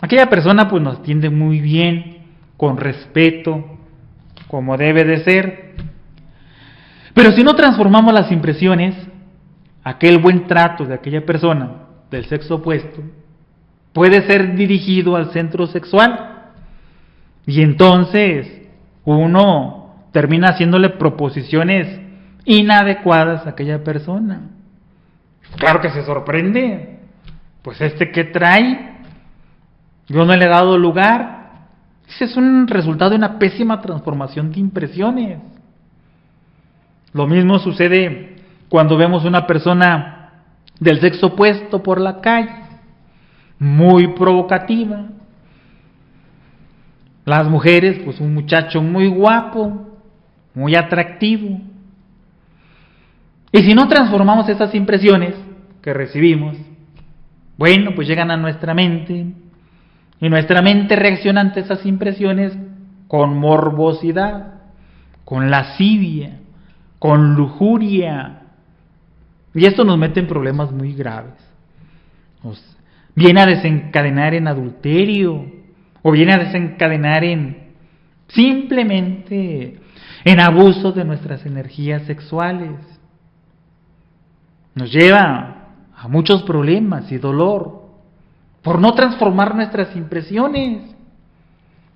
Aquella persona pues nos atiende muy bien, con respeto, como debe de ser. Pero si no transformamos las impresiones, aquel buen trato de aquella persona del sexo opuesto puede ser dirigido al centro sexual, y entonces uno termina haciéndole proposiciones inadecuadas a aquella persona. Claro que se sorprende, pues ¿qué trae? Yo no le he dado lugar. Ese es un resultado de una pésima transformación de impresiones. Lo mismo sucede cuando vemos una persona del sexo opuesto por la calle, muy provocativa. Las mujeres, pues un muchacho muy guapo, muy atractivo. Y si no transformamos esas impresiones que recibimos, bueno, pues llegan a nuestra mente, y nuestra mente reacciona ante esas impresiones con morbosidad, con lascivia, con lujuria. Y esto nos mete en problemas muy graves. Nos viene a desencadenar en adulterio, o viene a desencadenar simplemente en abuso de nuestras energías sexuales. Nos lleva a muchos problemas y dolor por no transformar nuestras impresiones.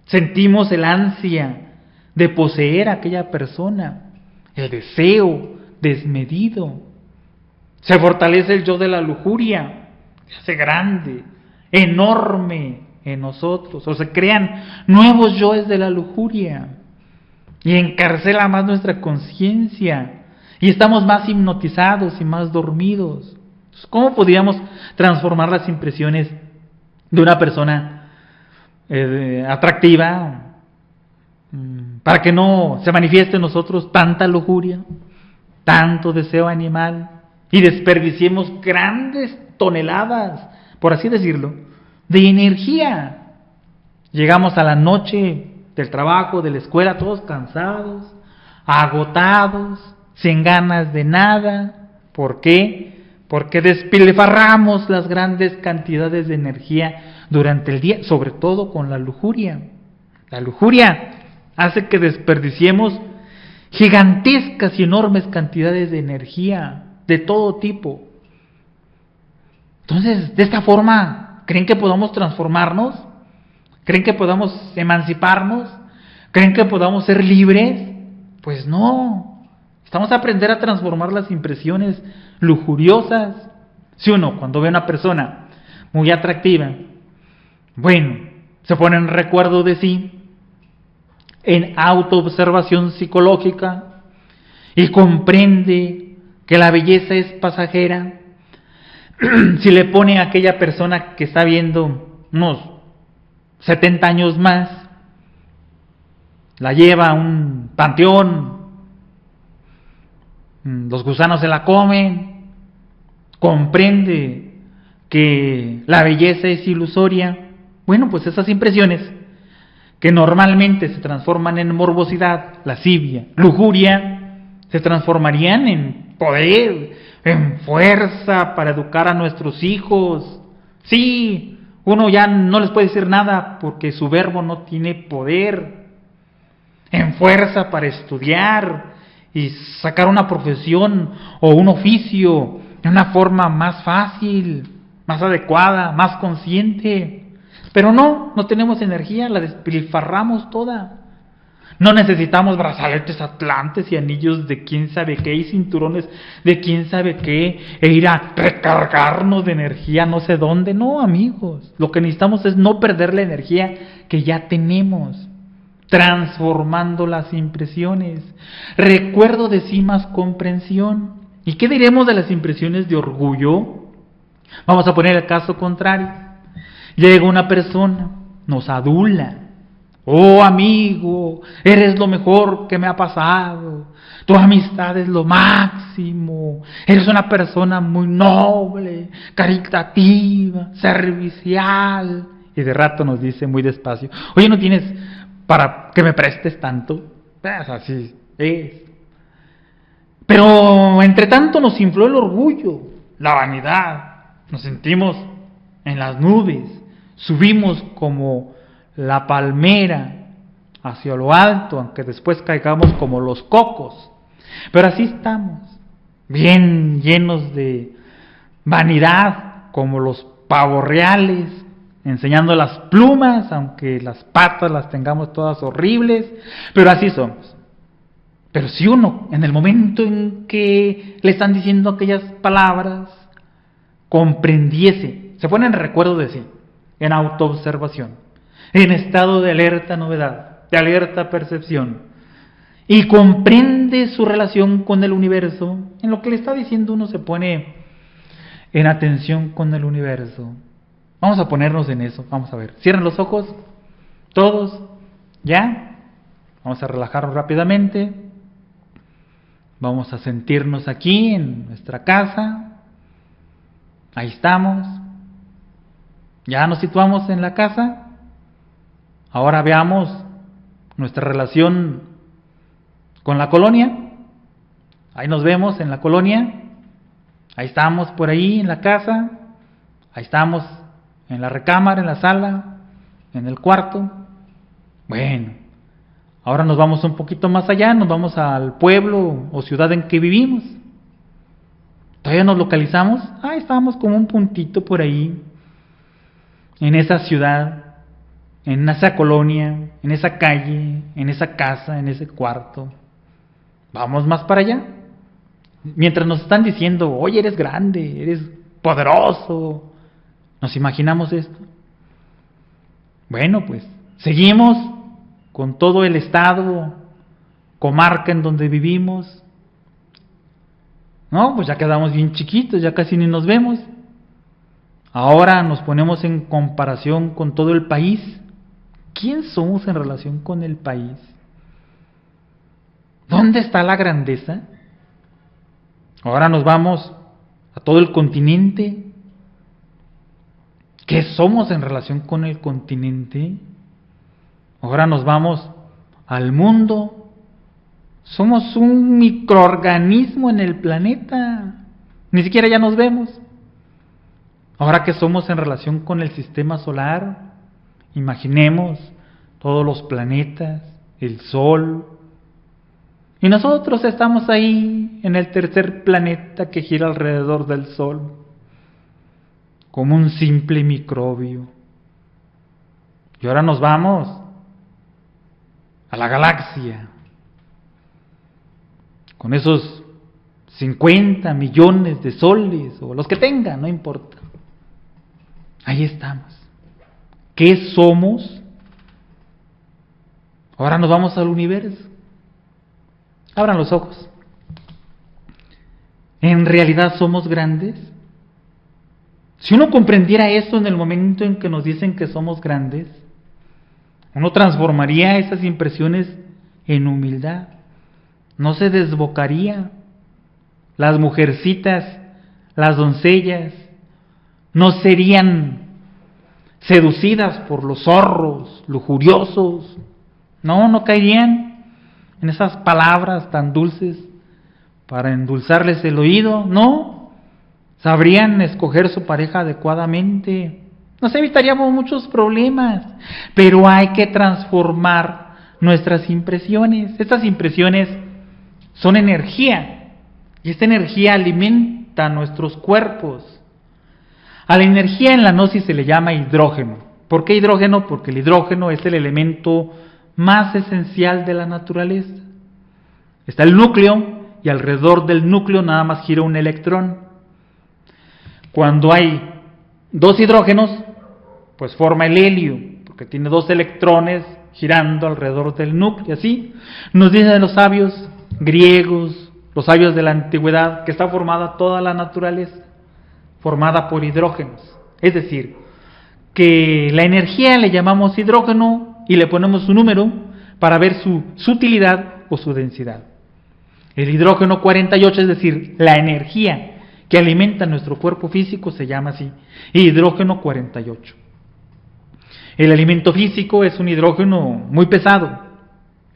Sentimos el ansia de poseer a aquella persona, el deseo desmedido. Se fortalece el yo de la lujuria, se hace grande, enorme en nosotros, o se crean nuevos yoes de la lujuria y encarcela más nuestra conciencia. Y estamos más hipnotizados y más dormidos. ¿Cómo podríamos transformar las impresiones de una persona atractiva para que no se manifieste en nosotros tanta lujuria, tanto deseo animal, y desperdiciemos grandes toneladas, por así decirlo, de energía? Llegamos a la noche del trabajo, de la escuela, todos cansados, agotados, sin ganas de nada. ¿Por qué? Porque despilfarramos las grandes cantidades de energía durante el día, sobre todo con la lujuria. La lujuria hace que desperdiciemos gigantescas y enormes cantidades de energía de todo tipo. Entonces, de esta forma, ¿creen que podamos transformarnos? ¿Creen que podamos emanciparnos? ¿Creen que podamos ser libres? Pues no. Estamos a aprender a transformar las impresiones lujuriosas. Si uno, cuando ve a una persona muy atractiva, bueno, se pone en recuerdo de sí, en autoobservación psicológica, y comprende que la belleza es pasajera, si le pone a aquella persona que está viendo unos 70 años más, la lleva a un panteón, los gusanos se la comen, comprende que la belleza es ilusoria. Bueno, pues esas impresiones que normalmente se transforman en morbosidad, lascivia, lujuria, se transformarían en poder, en fuerza para educar a nuestros hijos. Sí, uno ya no les puede decir nada porque su verbo no tiene poder. En fuerza para estudiar y sacar una profesión o un oficio de una forma más fácil, más adecuada, más consciente. Pero no tenemos energía, la despilfarramos toda. No necesitamos brazaletes atlantes y anillos de quién sabe qué y cinturones de quién sabe qué e ir a recargarnos de energía no sé dónde. No, amigos, lo que necesitamos es no perder la energía que ya tenemos, transformando las impresiones. Recuerdo de sí más comprensión. ¿Y qué diremos de las impresiones de orgullo? Vamos a poner el caso contrario. Llega una persona, nos adula. Oh amigo, eres lo mejor que me ha pasado. Tu amistad es lo máximo. Eres una persona muy noble, caritativa, servicial. Y de rato nos dice muy despacio: oye, ¿no tienes para que me prestes tanto? Pues así es. Pero entre tanto nos infló el orgullo, la vanidad. Nos sentimos en las nubes. Subimos como la palmera hacia lo alto, aunque después caigamos como los cocos. Pero así estamos, bien llenos de vanidad, como los pavos reales, enseñando las plumas, aunque las patas las tengamos todas horribles, pero así somos. Pero si uno, en el momento en que le están diciendo aquellas palabras, comprendiese, se pone en recuerdo de sí, en autoobservación, en estado de alerta novedad, de alerta percepción, y comprende su relación con el universo, en lo que le está diciendo uno se pone en atención con el universo. Vamos a ponernos en eso, vamos a ver. Cierren los ojos, todos, ¿ya? Vamos a relajarnos rápidamente. Vamos a sentirnos aquí en nuestra casa. Ahí estamos. Ya nos situamos en la casa. Ahora veamos nuestra relación con la colonia. Ahí nos vemos en la colonia. Ahí estamos por ahí en la casa. Ahí estamos en la recámara, en la sala, en el cuarto. Bueno, ahora nos vamos un poquito más allá, nos vamos al pueblo o ciudad en que vivimos. Todavía nos localizamos. Estábamos como un puntito por ahí, en esa ciudad, en esa colonia, en esa calle, en esa casa, en ese cuarto. Vamos más para allá. Mientras nos están diciendo, oye, eres grande, eres poderoso, nos imaginamos esto. Bueno, pues seguimos con todo el estado, comarca en donde vivimos. No, pues ya quedamos bien chiquitos, ya casi ni nos vemos. Ahora nos ponemos en comparación con todo el país. ¿Quién somos en relación con el país? ¿Dónde está la grandeza? Ahora nos vamos a todo el continente. ¿Qué somos en relación con el continente? Ahora nos vamos al mundo. Somos un microorganismo en el planeta. Ni siquiera ya nos vemos. Ahora que somos en relación con el sistema solar, imaginemos todos los planetas, el Sol. Y nosotros estamos ahí en el tercer planeta que gira alrededor del Sol, como un simple microbio. Y ahora nos vamos a la galaxia, con esos 50 millones de soles, o los que tengan, no importa. Ahí estamos. ¿Qué somos? Ahora nos vamos al universo. Abran los ojos. ¿En realidad somos grandes? Si uno comprendiera esto en el momento en que nos dicen que somos grandes, uno transformaría esas impresiones en humildad. No se desbocaría. Las mujercitas, las doncellas, no serían seducidas por los zorros lujuriosos. No caerían en esas palabras tan dulces para endulzarles el oído. No, sabrían escoger su pareja adecuadamente. Nos evitaríamos muchos problemas, pero hay que transformar nuestras impresiones. Estas impresiones son energía, y esta energía alimenta nuestros cuerpos. A la energía en la gnosis se le llama hidrógeno. ¿Por qué hidrógeno? Porque el hidrógeno es el elemento más esencial de la naturaleza. Está el núcleo, y alrededor del núcleo nada más gira un electrón. Cuando hay dos hidrógenos, pues forma el helio, porque tiene dos electrones girando alrededor del núcleo. Así nos dicen los sabios griegos, los sabios de la antigüedad, que está formada toda la naturaleza, formada por hidrógenos. Es decir, que la energía le llamamos hidrógeno y le ponemos un número para ver su sutilidad o su densidad. El hidrógeno 48, es decir, la energía que alimenta nuestro cuerpo físico, se llama así, hidrógeno 48. El alimento físico es un hidrógeno muy pesado,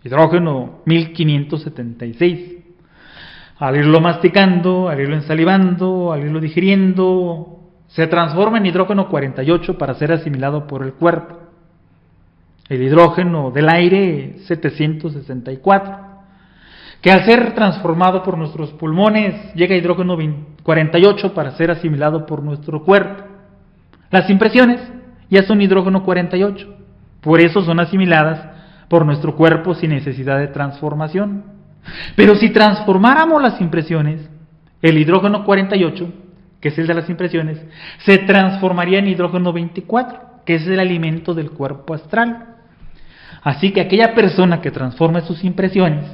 hidrógeno 1576. Al irlo masticando, al irlo ensalivando, al irlo digiriendo, se transforma en hidrógeno 48 para ser asimilado por el cuerpo. El hidrógeno del aire 764. que al ser transformado por nuestros pulmones llega hidrógeno 48 para ser asimilado por nuestro cuerpo. Las impresiones ya son hidrógeno 48, por eso son asimiladas por nuestro cuerpo sin necesidad de transformación. Pero si transformáramos las impresiones, el hidrógeno 48, que es el de las impresiones, se transformaría en hidrógeno 24, que es el alimento del cuerpo astral. Así que aquella persona que transforme sus impresiones,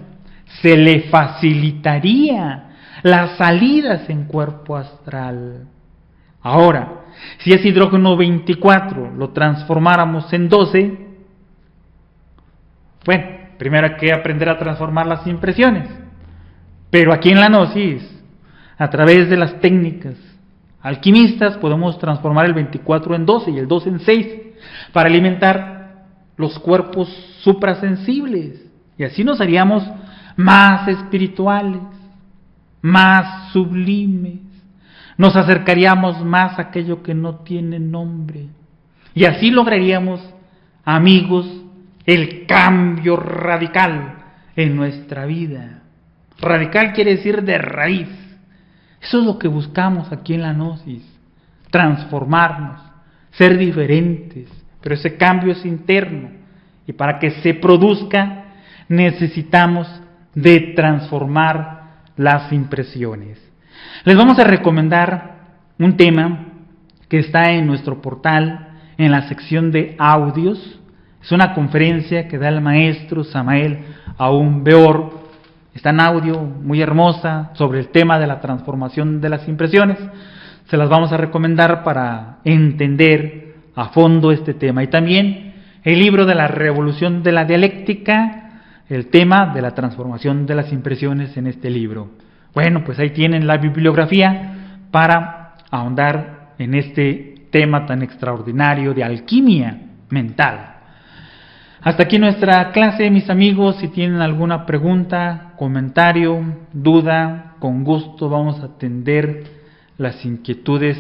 se le facilitaría las salidas en cuerpo astral. Ahora, si ese hidrógeno 24 lo transformáramos en 12, bueno, primero hay que aprender a transformar las impresiones. Pero aquí en la gnosis, a través de las técnicas alquimistas, podemos transformar el 24 en 12 y el 12 en 6 para alimentar los cuerpos suprasensibles. Y así nos haríamos más espirituales, más sublimes. Nos acercaríamos más a aquello que no tiene nombre. Y así lograríamos, amigos, el cambio radical en nuestra vida. Radical quiere decir de raíz. Eso es lo que buscamos aquí en la gnosis. Transformarnos, ser diferentes. Pero ese cambio es interno. Y para que se produzca, necesitamos de transformar las impresiones. Les vamos a recomendar un tema que está en nuestro portal, en la sección de audios. Es una conferencia que da el maestro Samael Aún Beor. Está en audio, muy hermosa, sobre el tema de la transformación de las impresiones. Se las vamos a recomendar para entender a fondo este tema. Y también el libro de la revolución de la dialéctica, el tema de la transformación de las impresiones en este libro. Bueno, pues ahí tienen la bibliografía para ahondar en este tema tan extraordinario de alquimia mental. Hasta aquí nuestra clase, mis amigos. Si tienen alguna pregunta, comentario, duda, con gusto vamos a atender las inquietudes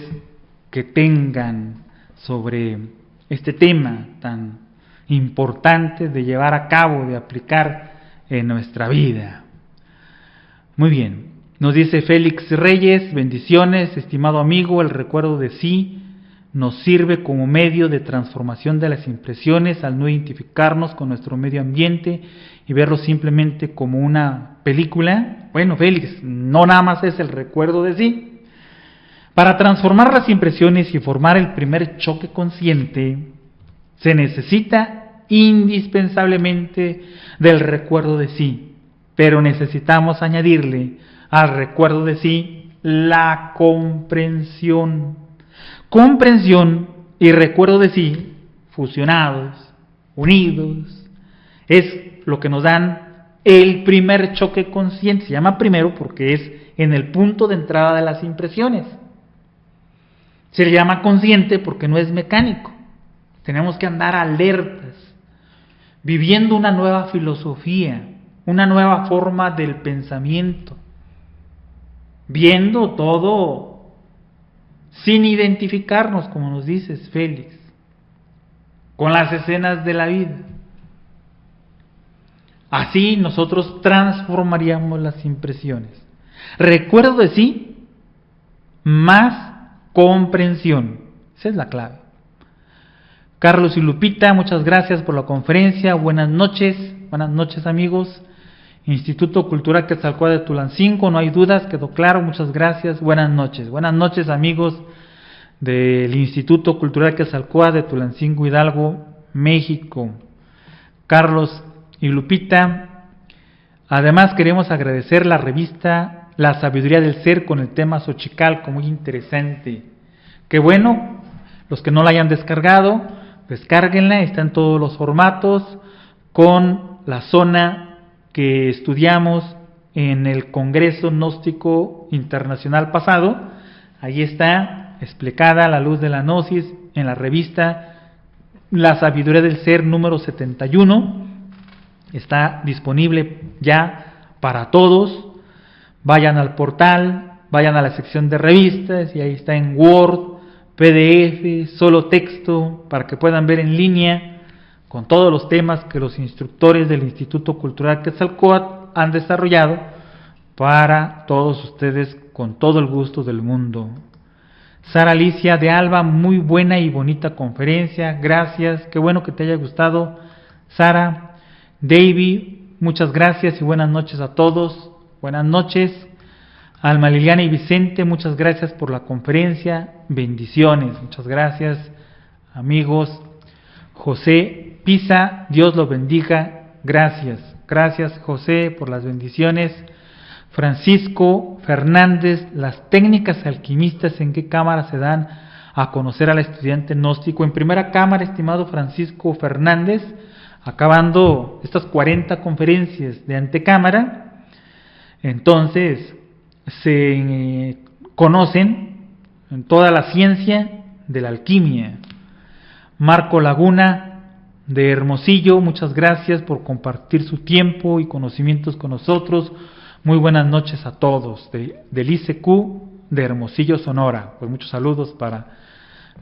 que tengan sobre este tema tan importante de llevar a cabo, de aplicar en nuestra vida. Muy bien, nos dice Félix Reyes: bendiciones, estimado amigo, el recuerdo de sí nos sirve como medio de transformación de las impresiones al no identificarnos con nuestro medio ambiente y verlo simplemente como una película. Bueno, Félix, no nada más es el recuerdo de sí. Para transformar las impresiones y formar el primer choque consciente, se necesita indispensablemente del recuerdo de sí, pero necesitamos añadirle al recuerdo de sí la comprensión. Comprensión y recuerdo de sí, fusionados, unidos, es lo que nos dan el primer choque consciente. Se llama primero porque es en el punto de entrada de las impresiones. Se le llama consciente porque no es mecánico. Tenemos que andar alertas, viviendo una nueva filosofía, una nueva forma del pensamiento, viendo todo sin identificarnos, como nos dices, Félix, con las escenas de la vida. Así nosotros transformaríamos las impresiones. Recuerdo de sí más comprensión. Esa es la clave. Carlos y Lupita, muchas gracias por la conferencia. Buenas noches amigos. Instituto Cultural Quetzalcóatl de Tulancingo, no hay dudas, quedó claro, muchas gracias. Buenas noches amigos del Instituto Cultural Quetzalcóatl de Tulancingo, Hidalgo, México. Carlos y Lupita, además queremos agradecer la revista La Sabiduría del Ser con el tema Xochicalco, muy interesante. Qué bueno, los que no la hayan descargado, descárguenla, está en todos los formatos, con la zona que estudiamos en el Congreso Gnóstico Internacional pasado. Ahí está explicada a la luz de la gnosis en la revista La Sabiduría del Ser número 71. Está disponible ya para todos. Vayan al portal, vayan a la sección de revistas y ahí está en Word, PDF, solo texto, para que puedan ver en línea con todos los temas que los instructores del Instituto Cultural Quetzalcóatl han desarrollado para todos ustedes con todo el gusto del mundo. Sara Alicia de Alba, muy buena y bonita conferencia, gracias, qué bueno que te haya gustado, Sara. David, muchas gracias y buenas noches a todos, buenas noches. Alma Liliana y Vicente, muchas gracias por la conferencia, bendiciones, muchas gracias, amigos. José Pisa, Dios lo bendiga, gracias, gracias José por las bendiciones. Francisco Fernández, las técnicas alquimistas, ¿en qué cámara se dan a conocer al estudiante gnóstico? En primera cámara, estimado Francisco Fernández, acabando estas 40 conferencias de antecámara, entonces se conocen en toda la ciencia de la alquimia. Marco Laguna de Hermosillo, muchas gracias por compartir su tiempo y conocimientos con nosotros. Muy buenas noches a todos del ICQ de Hermosillo, Sonora. Pues muchos saludos para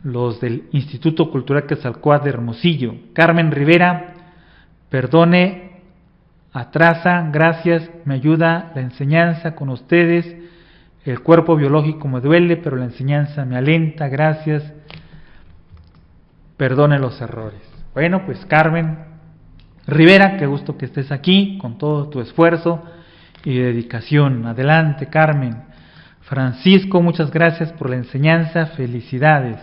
los del Instituto Cultural Quetzalcóatl de Hermosillo. Carmen Rivera, perdone, atrasa, gracias, me ayuda la enseñanza con ustedes. El cuerpo biológico me duele, pero la enseñanza me alenta, gracias. Perdone los errores. Bueno, pues Carmen Rivera, qué gusto que estés aquí con todo tu esfuerzo y dedicación. Adelante, Carmen. Francisco, muchas gracias por la enseñanza, felicidades.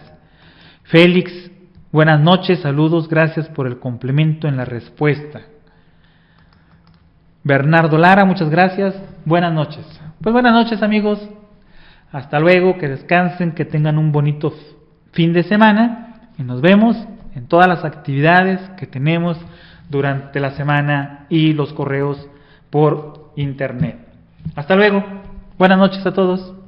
Félix, buenas noches, saludos, gracias por el complemento en la respuesta. Bernardo Lara, muchas gracias, buenas noches. Pues buenas noches, amigos, hasta luego, que descansen, que tengan un bonito fin de semana y nos vemos en todas las actividades que tenemos durante la semana y los correos por internet. Hasta luego. Buenas noches a todos.